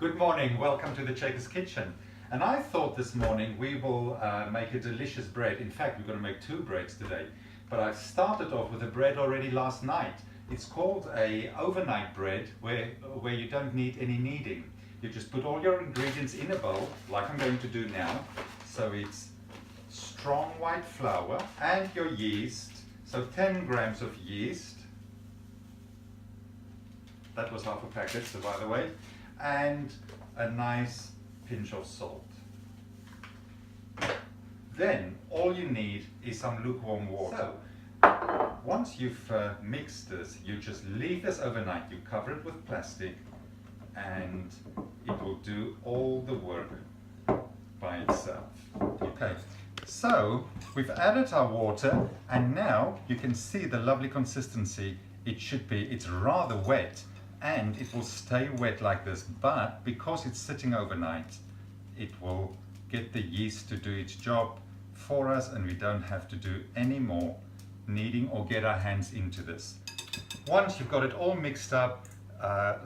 Good morning, welcome to the Checkers Kitchen. And I thought this morning we will make a delicious bread. In fact, we're going to make two breads today. But I started off with a bread already last night. It's called a overnight bread where you don't need any kneading. You just put all your ingredients in a bowl, like I'm going to do now. So it's strong white flour and your yeast. So 10 grams of yeast. That was half a packet, so by the way. And a nice pinch of salt. Then all you need is some lukewarm water. So, once you've mixed this, you just leave this overnight. You cover it with plastic and it will do all the work by itself. Okay, so we've added our water and now you can see the lovely consistency it should be. It's rather wet. And it will stay wet like this, but because it's sitting overnight, it will get the yeast to do its job for us and we don't have to do any more kneading or get our hands into this. Once you've got it all mixed up,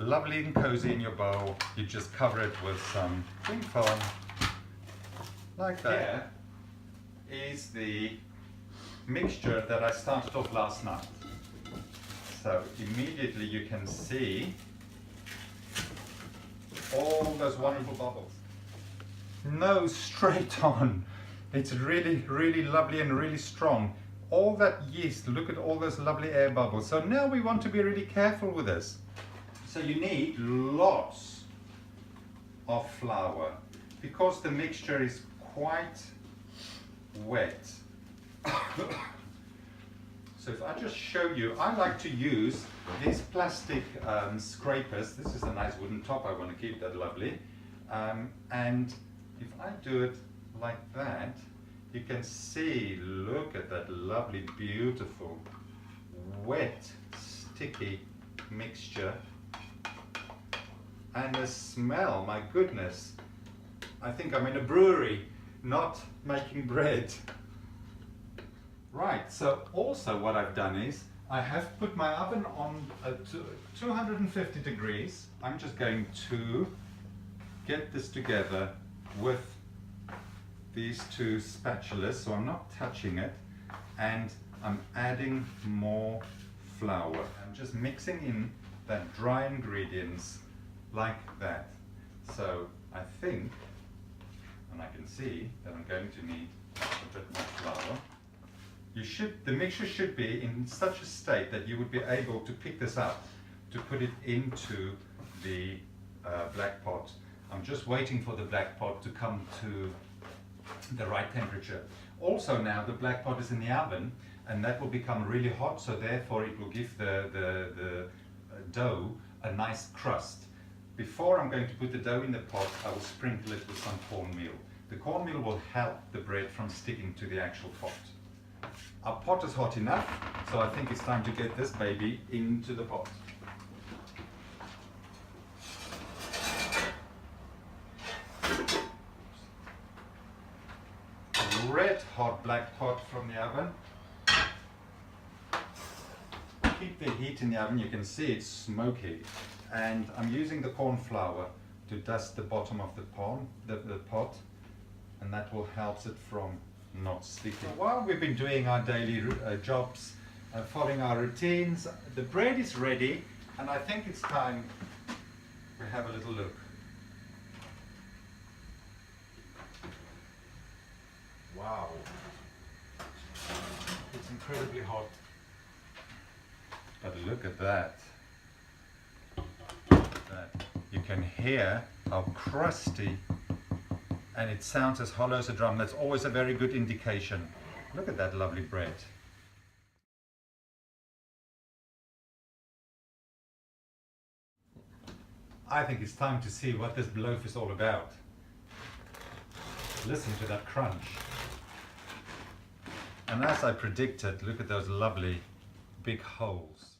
lovely and cozy in your bowl, you just cover it with some clingfilm, like that. Here is the mixture that I started off last night. So immediately you can see all those wonderful bubbles. No, straight on. It's really, really lovely and really strong. All that yeast, look at all those lovely air bubbles. So now we want to be really careful with this. So you need lots of flour because the mixture is quite wet. So if I just show you, I like to use these plastic scrapers. This is a nice wooden top, I want to keep that lovely. And if I do it like that, you can see, look at that lovely, beautiful, wet, sticky mixture. And the smell, my goodness. I think I'm in a brewery, not making bread. Right, so also what I've done is I have put my oven on 250 degrees. I'm just going to get this together with these two spatulas, so I'm not touching it, and I'm adding more flour. I'm just mixing in that dry ingredients like that. So I think, and I can see that I'm going to need a bit more flour. The mixture should be in such a state that you would be able to pick this up, to put it into the black pot. I'm just waiting for the black pot to come to the right temperature. Also now the black pot is in the oven and that will become really hot, so therefore it will give the dough a nice crust. Before I'm going to put the dough in the pot, I will sprinkle it with some cornmeal. The cornmeal will help the bread from sticking to the actual pot. Our pot is hot enough, so I think it's time to get this baby into the pot. Red hot black pot from the oven. Keep the heat in the oven, you can see it's smoky. And I'm using the corn flour to dust the bottom of the pot, and that will help it from not sticking. So while we've been doing our daily jobs, following our routines, the bread is ready and I think it's time we have a little look. Wow, it's incredibly hot. But look at that. You can hear how crusty, and it sounds as hollow as a drum. That's always a very good indication. Look at that lovely bread. I think it's time to see what this loaf is all about. Listen to that crunch. And as I predicted, look at those lovely big holes.